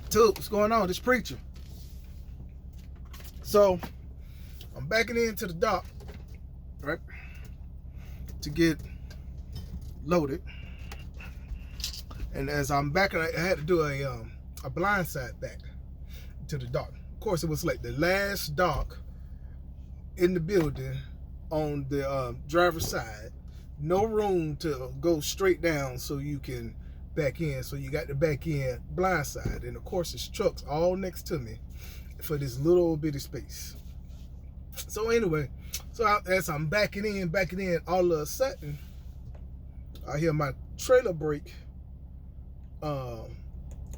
Dude, what's going on? This preacher. So I'm backing into the dock, right, to get loaded. And as I'm backing, I had to do a blind side back to the dock. Of course, it was like the last dock in the building on the driver's side. No room to go straight down so you can back in. So you got to back in blind side. And of course, there's trucks all next to me for this little bitty space. So anyway, as I'm backing in, all of a sudden, I hear my trailer brake,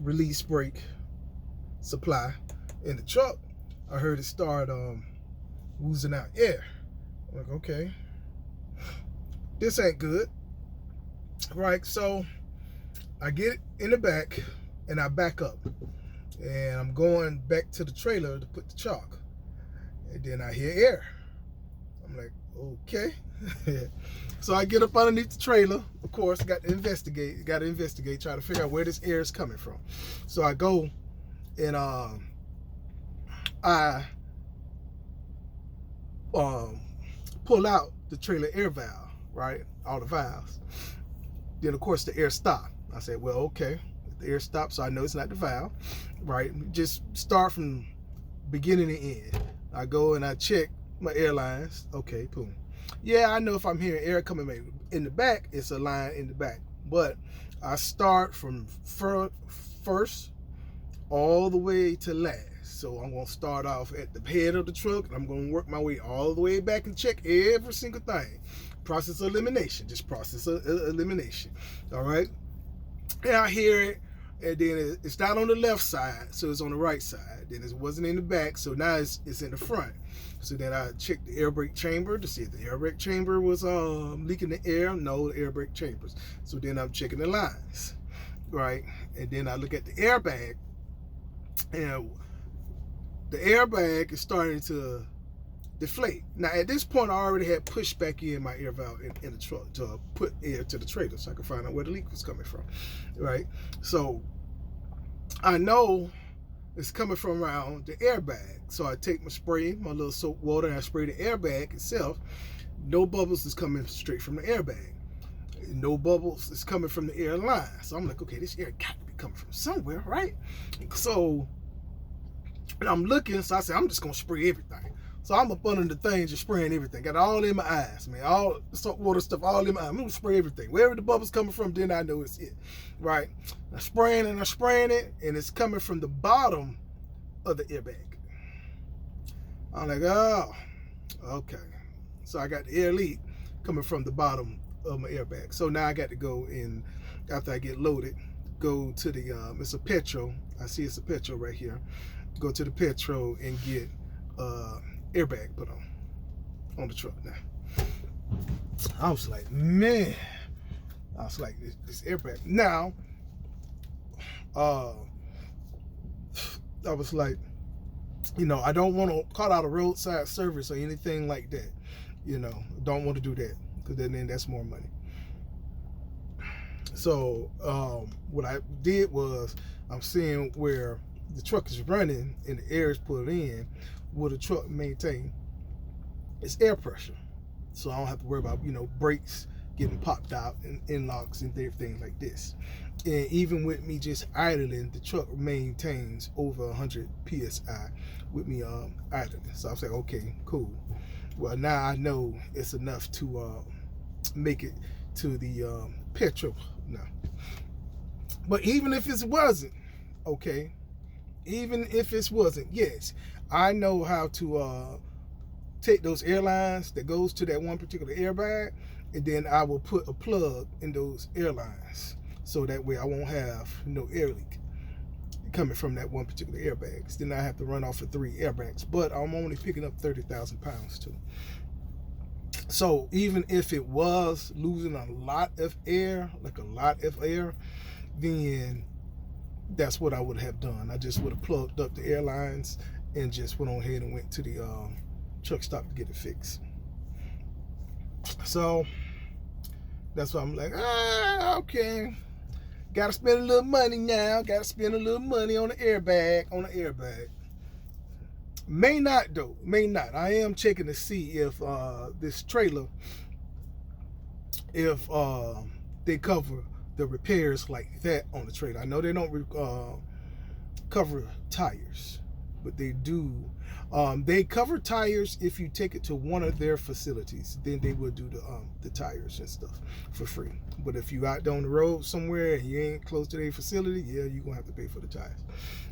release brake supply in the truck. I heard it start oozing out air. I'm like, okay, this ain't good, right? So I get in the back and I back up, and I'm going back to the trailer to put the chalk, and then I hear air. I'm like, okay. So I get up underneath the trailer. Of course, got to investigate, try to figure out where this air is coming from. So I go and I pull out the trailer air valve, right? All the valves. Then of course the air stopped. I said, well, okay, the air stopped, so I know it's not the valve, right? Just start from beginning to end. I go and I check my airlines. Okay, boom. Yeah, I know if I'm hearing air coming in the back, it's a line in the back. But I start from first all the way to last. So I'm going to start off at the head of the truck, and I'm going to work my way all the way back and check every single thing. Process of elimination, just process of elimination. All right? And I hear it, and then it's not on the left side, so it's on the right side. Then it wasn't in the back, so now it's in the front. So then I checked the air brake chamber to see if the air brake chamber was leaking the air. No, the air brake chambers. So then I'm checking the lines, right? And then I look at the airbag, and the airbag is starting to deflate. Now at this point, I already had pushed back in my air valve in the truck to put air to the trailer so I could find out where the leak was coming from, right? So I know it's coming from around the airbag. So I take my little soap water, and I spray the airbag itself. No bubbles is coming straight from the airbag. No bubbles is coming from the airline. So I'm like, okay, this air got to be coming from somewhere, right? So and I'm looking, so I said, I'm just going to spray everything. So I'm up under the thing, just spraying everything. Got it all in my eyes, man. All the salt water stuff, all in my eyes. I'm going to spray everything. Wherever the bubble's coming from, then I know it's it, right? I'm spraying it, and it's coming from the bottom of the airbag. I'm like, oh, okay. So I got the air leak coming from the bottom of my airbag. So now I got to go in, after I get loaded, go to the, it's a petrol. I see it's a petrol right here. Go to the petrol and get airbag put on the truck now. I was like, man. I was like, this airbag. Now, I was like, you know, I don't want to call out a roadside service or anything like that. You know, don't want to do that, because then that's more money. So what I did was, I'm seeing where the truck is running and the air is put in, will the truck maintain its air pressure? So I don't have to worry about, you know, brakes getting popped out and in-locks and things like this. And even with me just idling, the truck maintains over 100 PSI with me idling. So I was like, okay, cool. Well, now I know it's enough to make it to the petrol now. But even if it wasn't, okay, even if it wasn't, yes, I know how to take those airlines that goes to that one particular airbag, and then I will put a plug in those airlines, so that way I won't have no air leak coming from that one particular airbag. Then I have to run off of 3 airbags, but I'm only picking up 30,000 pounds too. So even if it was losing a lot of air, then that's what I would have done. I just would have plugged up the airlines and just went on ahead and went to the truck stop to get it fixed. So that's why I'm like, okay. Gotta spend a little money now. Gotta spend a little money on the airbag. May not though. May not. I am checking to see if this trailer, if they cover the repairs like that on the trailer. I know they don't cover tires, but they do. They cover tires if you take it to one of their facilities. Then they will do the tires and stuff for free. But if you out down the road somewhere and you ain't close to their facility, yeah, you're gonna have to pay for the tires.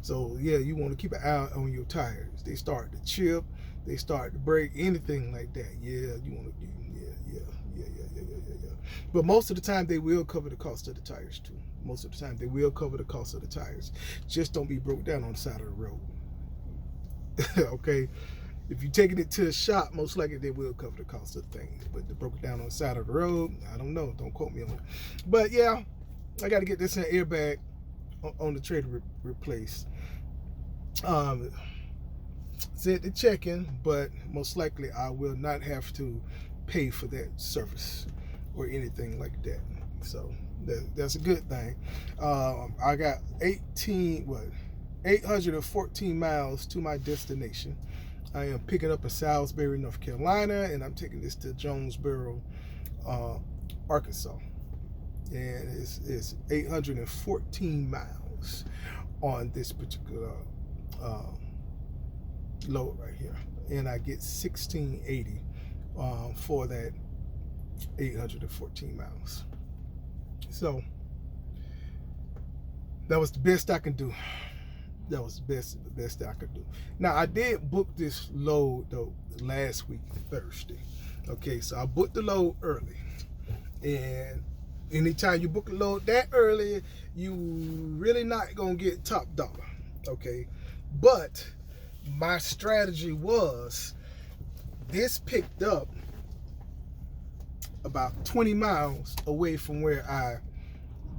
So yeah, you want to keep an eye on your tires. They start to chip, they start to break, anything like that. Yeah, you want to do. Yeah. But most of the time they will cover the cost of the tires too. Most of the time they will cover the cost of the tires. Just don't be broke down on the side of the road. Okay, if you're taking it to a shop, most likely they will cover the cost of things. But they broke it down on the side of the road, I don't know. Don't quote me on it. But yeah, I got to get this airbag on the trailer replaced. Said to check in, but most likely I will not have to pay for that service or anything like that. So that's a good thing. I got 814 miles to my destination. I am picking up in Salisbury, North Carolina, and I'm taking this to Jonesboro, Arkansas. And it's 814 miles on this particular load right here. And I get $16.80 for that 814 miles. So that was the best I can do. That was the best that I could do. Now I did book this load though last week, Thursday. Okay, so I booked the load early. And anytime you book a load that early, you really not gonna get top dollar. Okay. But my strategy was this picked up about 20 miles away from where I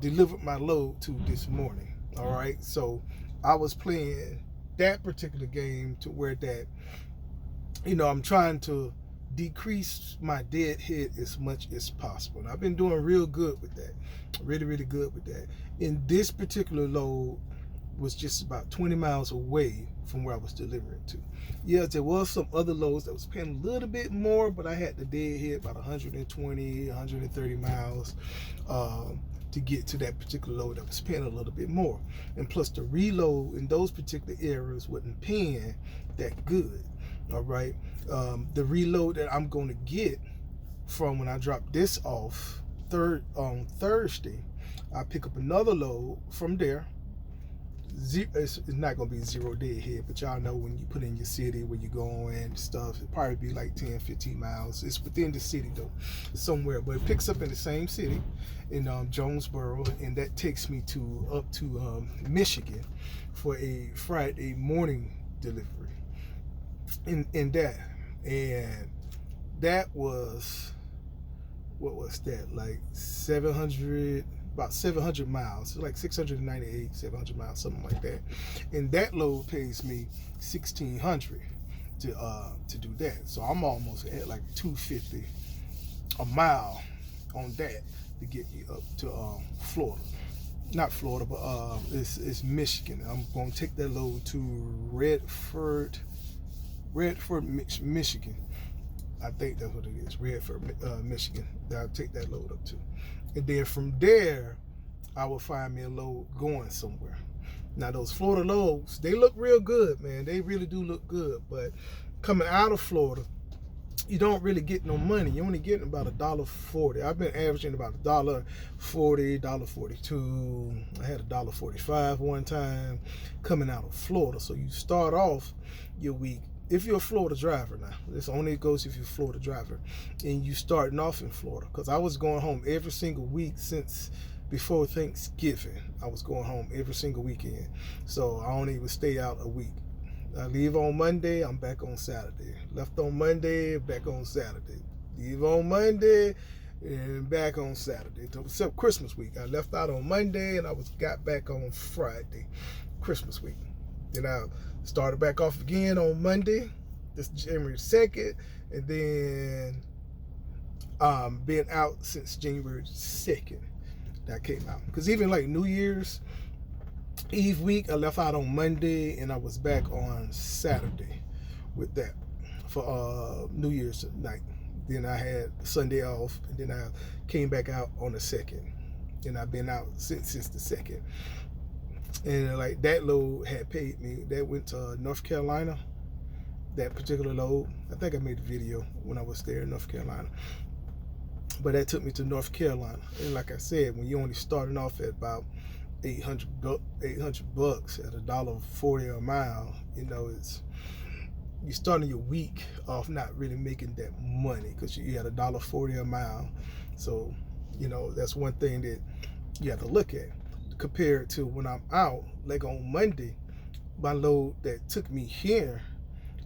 delivered my load to this morning. All right, so I was playing that particular game to where that, I'm trying to decrease my deadhead as much as possible. And I've been doing real good with that, really good with that. And this particular load was just about 20 miles away from where I was delivering to. Yeah, there was some other loads that was paying a little bit more, but I had to deadhead about 120, 130 miles to get to that particular load that was paying a little bit more. And plus the reload in those particular areas wasn't paying that good. All right. The reload that I'm going to get from when I drop this off on Thursday, I pick up another load from there. It's not going to be zero deadhead, but y'all know when you put in your city where you're going and stuff, it'll probably be like 10, 15 miles. It's within the city though, somewhere, but it picks up in the same city in Jonesboro, and that takes me up to Michigan for a Friday morning delivery. And that was, what was that, like 700, about 700 miles, like 698, 700 miles, something like that. And that load pays me $1,600 to do that. So I'm almost at like $250 a mile on that to get me up to Florida. Not Florida, but it's Michigan. I'm gonna take that load to Redford, Michigan. I think that's what it is, Redford, Michigan. That I'll take that load up to. And then from there, I will find me a load going somewhere. Now those Florida loads, they look real good, man. They really do look good. But coming out of Florida, you don't really get no money. You're only getting about $1.40. I've been averaging about $1.40, $1.42. I had $1.45 one time coming out of Florida. So you start off your week, if you're a Florida driver now, this only goes if you're a Florida driver, and you starting off in Florida, because I was going home every single week since before Thanksgiving. I was going home every single weekend, so I don't even stay out a week. I leave on Monday, I'm back on Saturday. Left on Monday, back on Saturday. Leave on Monday, and back on Saturday. Except Christmas week. I left out on Monday, and I got back on Friday, Christmas week. Then I started back off again on Monday, this January 2nd, and then been out since January 2nd. that came out. Because even like New Year's Eve week, I left out on Monday and I was back on Saturday with that for New Year's night. Then I had Sunday off, and then I came back out on the 2nd. And I've been out since the 2nd. And like that load had paid me. That went to North Carolina. That particular load. I think I made a video when I was there in North Carolina. But that took me to North Carolina. And like I said, when you're only starting off at about $800 at $1.40 a mile, you know, you're starting your week off not really making that money because you had $1.40 a mile. So, you know, that's one thing that you have to look at compared to when I'm out. Like on Monday, my load that took me here,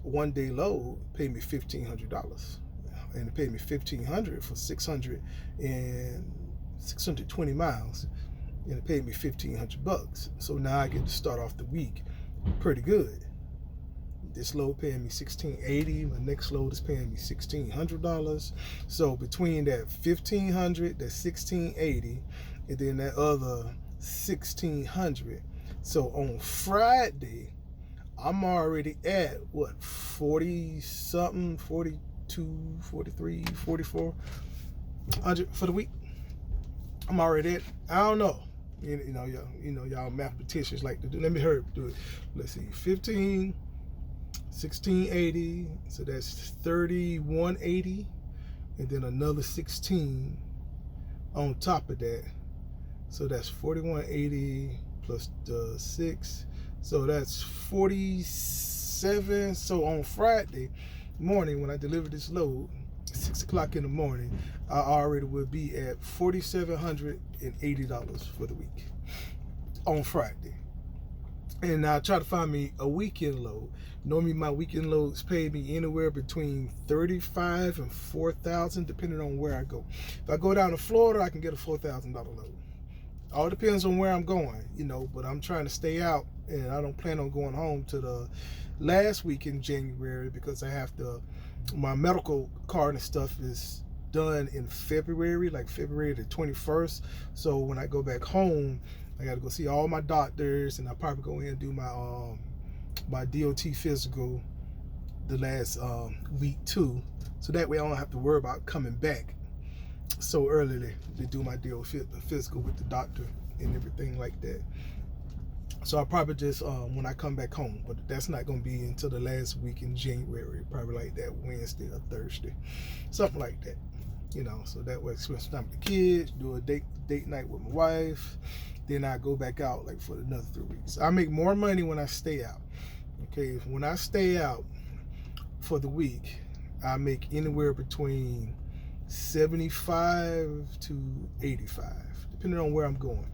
one day load, paid me $1,500, and it paid me $1,500 for 620 miles, and it paid me $1,500. So now I get to start off the week pretty good. This load paying me $1,680. My next load is paying me $1,600. So between that $1,500, that $1,680, and then that other $1,600. So on Friday, I'm already at what, 40 something, 42, 43, 4400 for the week. I'm already at, I don't know. You know, y'all mathematicians like to do. Let me hurry up do it. Let's see, 1680, so that's 3180, and then another 16 on top of that, so that's 4180 plus the 6, so that's 47. So on Friday morning when I deliver this load, 6 o'clock in the morning, I already will be at $4,780 for the week on Friday. And I try to find me a weekend load. Normally my weekend loads pay me anywhere between $35,000 and $4,000 depending on where I go. If I go down to Florida, I can get a $4,000 load. All depends on where I'm going, you know, but I'm trying to stay out, and I don't plan on going home to the last week in January because I have to, my medical card and stuff is done in February, like February the 21st. So when I go back home, I got to go see all my doctors, and I'll probably go in and do my my DOT physical the last week too. So that way I don't have to worry about coming back so early to do my DOT physical with the doctor and everything like that. So I'll probably just, when I come back home, but that's not going to be until the last week in January, probably like that Wednesday or Thursday, something like that, you know. So that way I spend some time with the kids, do a date night with my wife. Then I go back out like for another 3 weeks. I make more money when I stay out. Okay, when I stay out for the week, I make anywhere between 75 to 85, depending on where I'm going.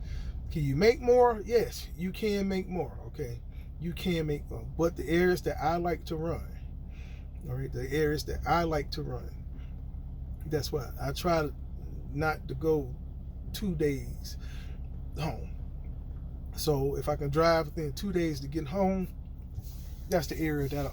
Can you make more? Yes, you can make more. Okay, you can make more. But the areas that I like to run, all right, the areas that I like to run, that's why I try not to go 2 days home. So if I can drive within 2 days to get home, that's the area that I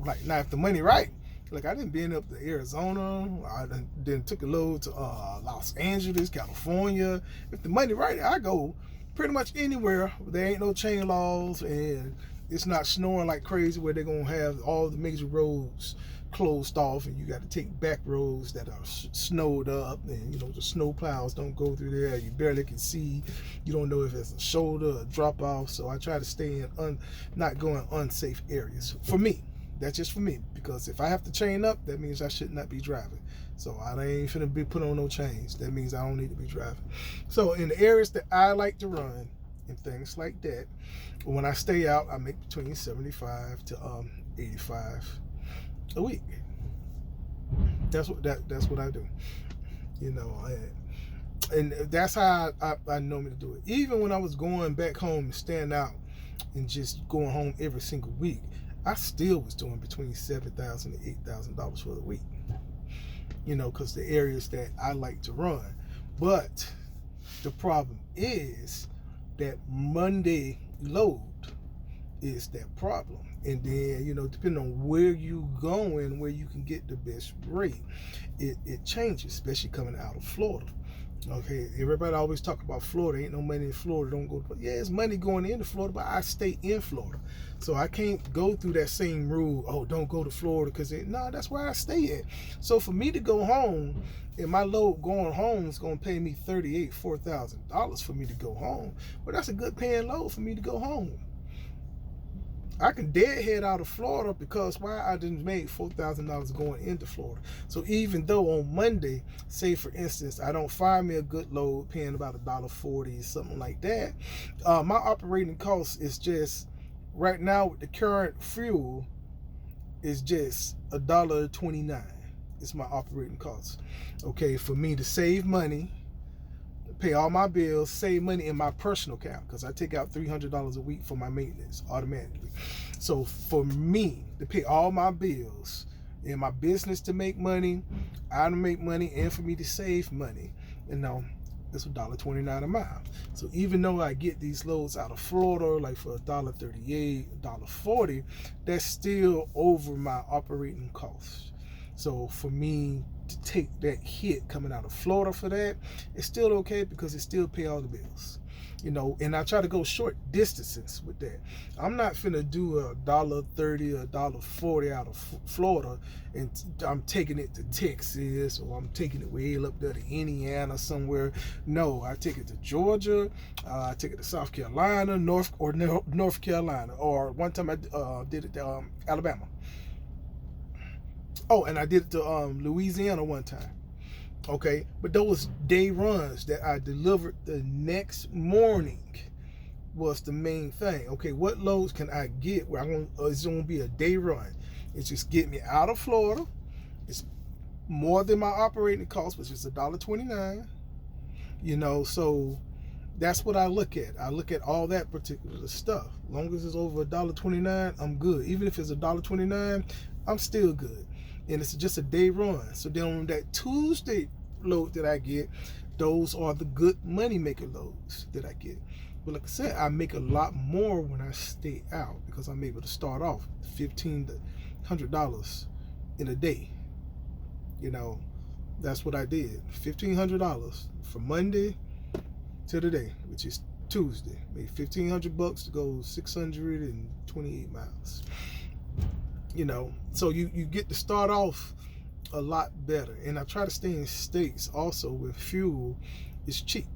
like. Now if the money right, like I done been up to Arizona, I then took a load to Los Angeles, California. If the money right, I go pretty much anywhere. There ain't no chain laws and it's not snowing like crazy where they're gonna have all the major roads closed off and you got to take back roads that are snowed up, and you know the snow plows don't go through there. You barely can see. You don't know if it's a shoulder or drop off. So I try to stay in not going unsafe areas. For me, that's just for me, because if I have to chain up, that means I should not be driving. So I ain't finna be put on no chains. That means I don't need to be driving. So in the areas that I like to run and things like that, when I stay out, I make between 75 to 85 a week. That's what I do, you know, and that's how I normally do it. Even when I was going back home and staying out and just going home every single week, I still was doing between $7,000 to $8,000 for the week, you know, because the areas that I like to run. But the problem is that Monday load is that problem. And then, you know, depending on where you going, where you can get the best rate, it changes, especially coming out of Florida. Okay, everybody always talk about Florida. Ain't no money in Florida. Don't go. Yeah, it's money going into Florida, but I stay in Florida, so I can't go through that same rule. Oh, don't go to Florida because no, that's where I stay at. So for me to go home, and my load going home is going to pay me $4,000 for me to go home. But that's a good paying load for me to go home. I can deadhead out of Florida because why I didn't make $4,000 going into Florida. So even though on Monday, say for instance, I don't find me a good load paying about $1.40 something like that, my operating cost is just right now with the current fuel is just $1.29. It's my operating cost. Okay, for me to save money, pay all my bills, save money in my personal account because I take out $300 a week for my maintenance automatically. So for me to pay all my bills in my business to make money, I to make money, and for me to save money, it's $1.29 a mile. So even though I get these loads out of Florida, like for $1.38, $1.40, that's still over my operating costs. So for me to take that hit coming out of Florida for that, it's still okay because it still pay all the bills. And I try to go short distances with that. I'm not finna do $1.30 or $1.40 out of Florida and I'm taking it to Texas or I'm taking it way up there to Indiana somewhere. No, I take it to Georgia, I take it to South Carolina, North Carolina, or one time I did it to Alabama. Oh, and I did it to Louisiana one time. Okay, but those day runs that I delivered the next morning was the main thing. Okay, what loads can I get where it's going to be a day run? It's just get me out of Florida. It's more than my operating cost, which is $1.29. So that's what I look at. I look at all that particular stuff. As long as it's over $1.29, I'm good. Even if it's $1.29, I'm still good. And it's just a day run. So then on that Tuesday load that I get, those are the good money maker loads that I get. But like I said, I make a lot more when I stay out because I'm able to start off $1,500 to $100 in a day. That's what I did. $1,500 from Monday to the day, which is Tuesday. Made $1,500 to go 628 miles. So you get to start off a lot better. And I try to stay in states also where fuel is cheap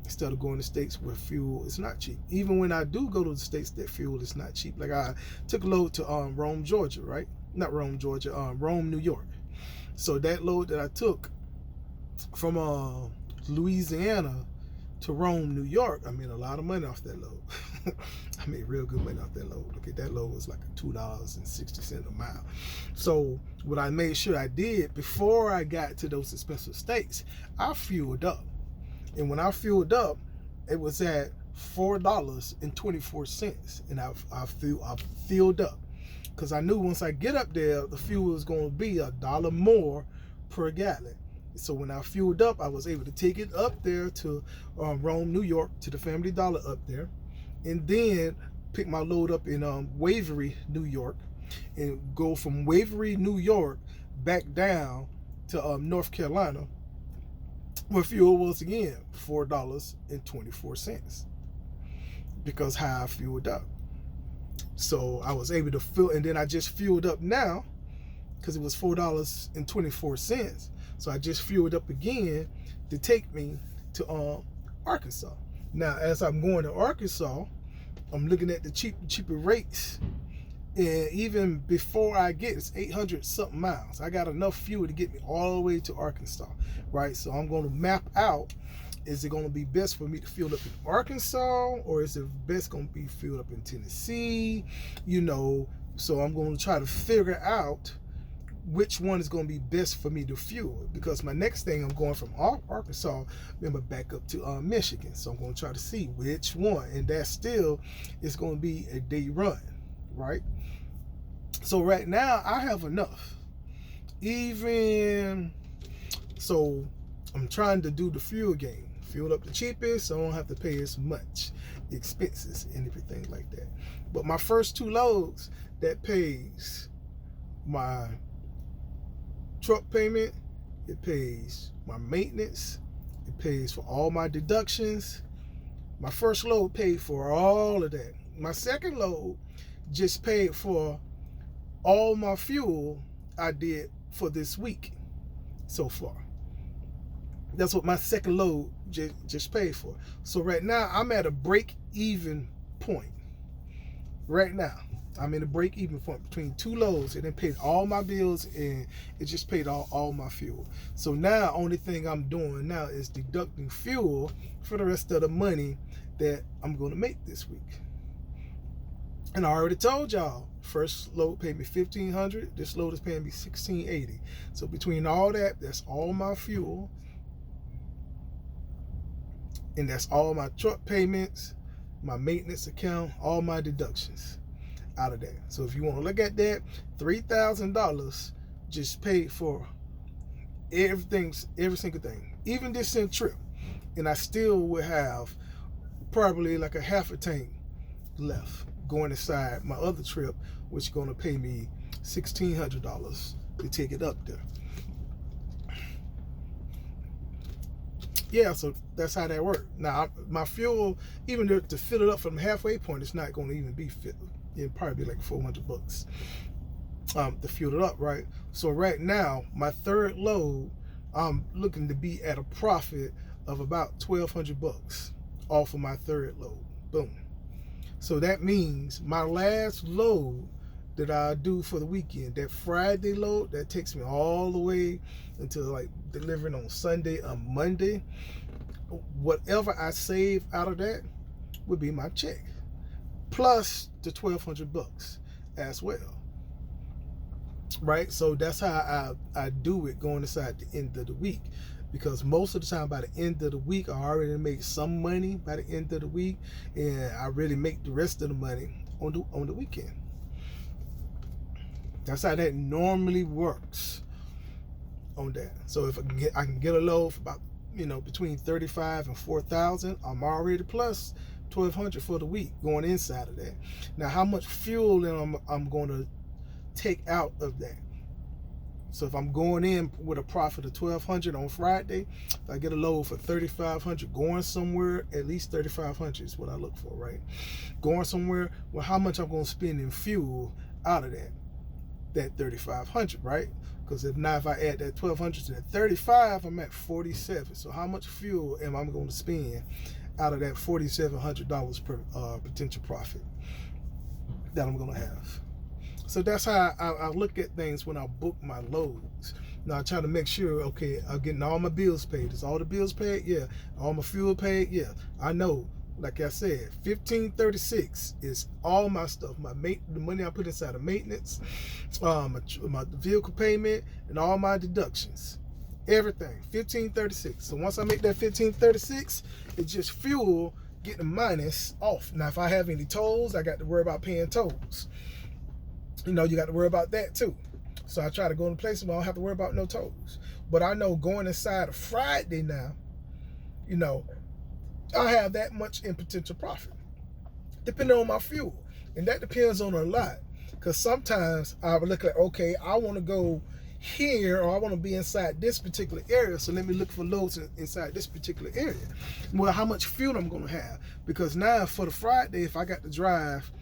instead of going to states where fuel is not cheap. Even when I do go to the states that fuel is not cheap. Like I took a load to Rome, Georgia, right? Not Rome, Georgia, Rome, New York. So that load that I took from Louisiana to Rome, New York, I made a lot of money off that load. I made real good money off that load. Okay, that load was like $2.60 a mile. So what I made sure I did before I got to those expensive states, I fueled up. And when I fueled up, it was at $4.24. And I filled up. Because I knew once I get up there, the fuel was going to be $1 more per gallon. So when I fueled up, I was able to take it up there to Rome, New York, to the Family Dollar up there, and then pick my load up in Waverly, New York, and go from Waverly, New York, back down to North Carolina, where fuel was again $4.24, because how I fueled up. So I was able to fill, and then I just fueled up now, because it was $4.24. So I just fueled up again to take me to Arkansas. Now, as I'm going to Arkansas, I'm looking at the cheaper rates. And even before I get, it's 800 something miles. I got enough fuel to get me all the way to Arkansas, right? So I'm going to map out, is it going to be best for me to fuel up in Arkansas, or is it best going to be filled up in Tennessee? So I'm going to try to figure out which one is going to be best for me to fuel, because my next thing, I'm going from Arkansas, then back up to Michigan. So I'm going to try to see which one, and that still is going to be a day run, right? So right now I have enough. Even so, I'm trying to do the fuel game, fuel up the cheapest, so I don't have to pay as much expenses and everything like that. But my first two loads, that pays my truck payment, it pays my maintenance, it pays for all my deductions. My first load paid for all of that. My second load just paid for all my fuel I did for this week so far. That's what my second load just paid for. So right now I'm at a break-even point. Right now I'm in a break-even point between two loads, and it paid all my bills, and it just paid all my fuel. So now only thing I'm doing now is deducting fuel for the rest of the money that I'm going to make this week. And I already told y'all, first load paid me $1,500. This load is paying me $1,680. So between all that, that's all my fuel, and that's all my truck payments, my maintenance account, all my deductions out of that. So if you want to look at that, $3,000 just paid for every single thing, even this in trip, and I still would have probably like a half a tank left going inside my other trip, which is going to pay me $1,600 to take it up there. Yeah, so that's how that worked. Now, my fuel, even to fill it up from the halfway point, it's not going to even be filled. It'd probably be like $400 to fuel it up, right? So right now, my third load, I'm looking to be at a profit of about $1,200 off of my third load. Boom. So that means my last load that I do for the weekend, that Friday load, that takes me all the way until like delivering on Sunday or Monday. Whatever I save out of that would be my check, plus the $1,200 as well, right? So that's how I do it going inside the end of the week, because most of the time by the end of the week I already make some money by the end of the week, and I really make the rest of the money on the weekend. That's how that normally works on that. So if I can get a load for about, between 35 and 4,000, I'm already plus 1,200 for the week going inside of that. Now, how much fuel I'm going to take out of that? So if I'm going in with a profit of 1,200 on Friday, if I get a load for 3,500 going somewhere, at least 3,500 is what I look for, right? Going somewhere, well, how much I'm going to spend in fuel out of that 3,500, right? Because if I add that 1,200 to that 35, I'm at 47. So how much fuel am I going to spend out of that $4,700 per potential profit that I'm going to have? So that's how I look at things when I book my loads. Now I try to make sure, okay, I'm getting all my bills paid. Is all the bills paid? Yeah. All my fuel paid? Yeah. I know, like I said, $1,536 is all my stuff. The money I put inside of maintenance, my vehicle payment, and all my deductions. Everything, $1,536. So once I make that $1,536, it's just fuel getting minus off. Now if I have any tolls, I got to worry about paying tolls. You got to worry about that too. So I try to go in places where I don't have to worry about no tolls. But I know going inside of Friday now, I have that much in potential profit, depending on my fuel. And that depends on a lot. Because sometimes I would look like, okay, I want to go here, or I want to be inside this particular area, so let me look for loads inside this particular area. Well, how much fuel I'm going to have. Because now for the Friday, if I got to drive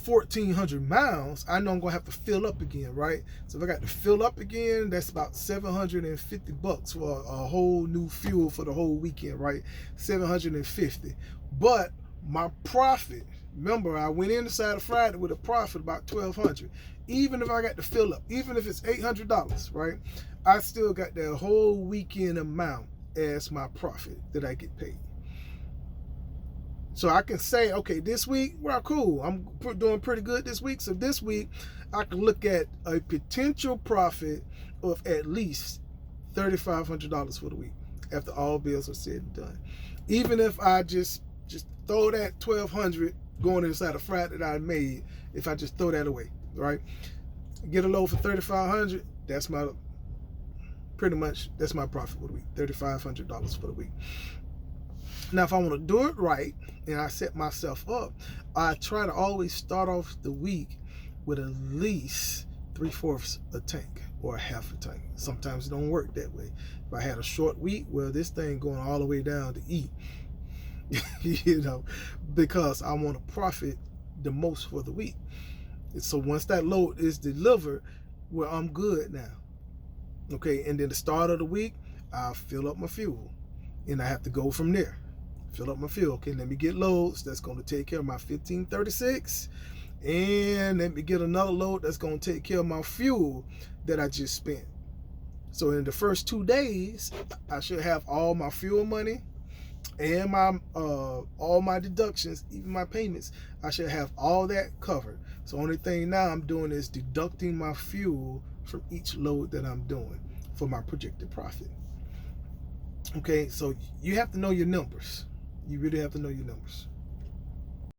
1,400 miles, I know I'm gonna have to fill up again, right? So if I got to fill up again, that's about $750 for a whole new fuel for the whole weekend, right? $750. But my profit, remember, I went inside of Friday with a profit about $1,200. Even if I got to fill up, even if it's $800, right? I still got that whole weekend amount as my profit that I get paid. So I can say, okay, this week, well, cool, I'm doing pretty good this week. So this week, I can look at a potential profit of at least $3,500 for the week after all bills are said and done. Even if I just throw that $1,200 going inside a Friday that I made, if I just throw that away, right? Get a load for $3,500, that's my profit for the week, $3,500 for the week. Now, if I want to do it right and I set myself up, I try to always start off the week with at least 3/4 a tank or a half a tank. Sometimes it don't work that way. If I had a short week, well, this thing going all the way down to E, you know, because I want to profit the most for the week. And so once that load is delivered, well, I'm good now. Okay, and then the start of the week, I'll fill up my fuel, and I have to go from there. Fill up my fuel. Okay, let me get loads that's going to take care of my 1536, and let me get another load that's going to take care of my fuel that I just spent. So in the first 2 days, I should have all my fuel money and my all my deductions, even my payments. I should have all that covered. So only thing now I'm doing is deducting my fuel from each load that I'm doing for my projected profit. Okay, so you have to know your numbers. You really have to know your numbers.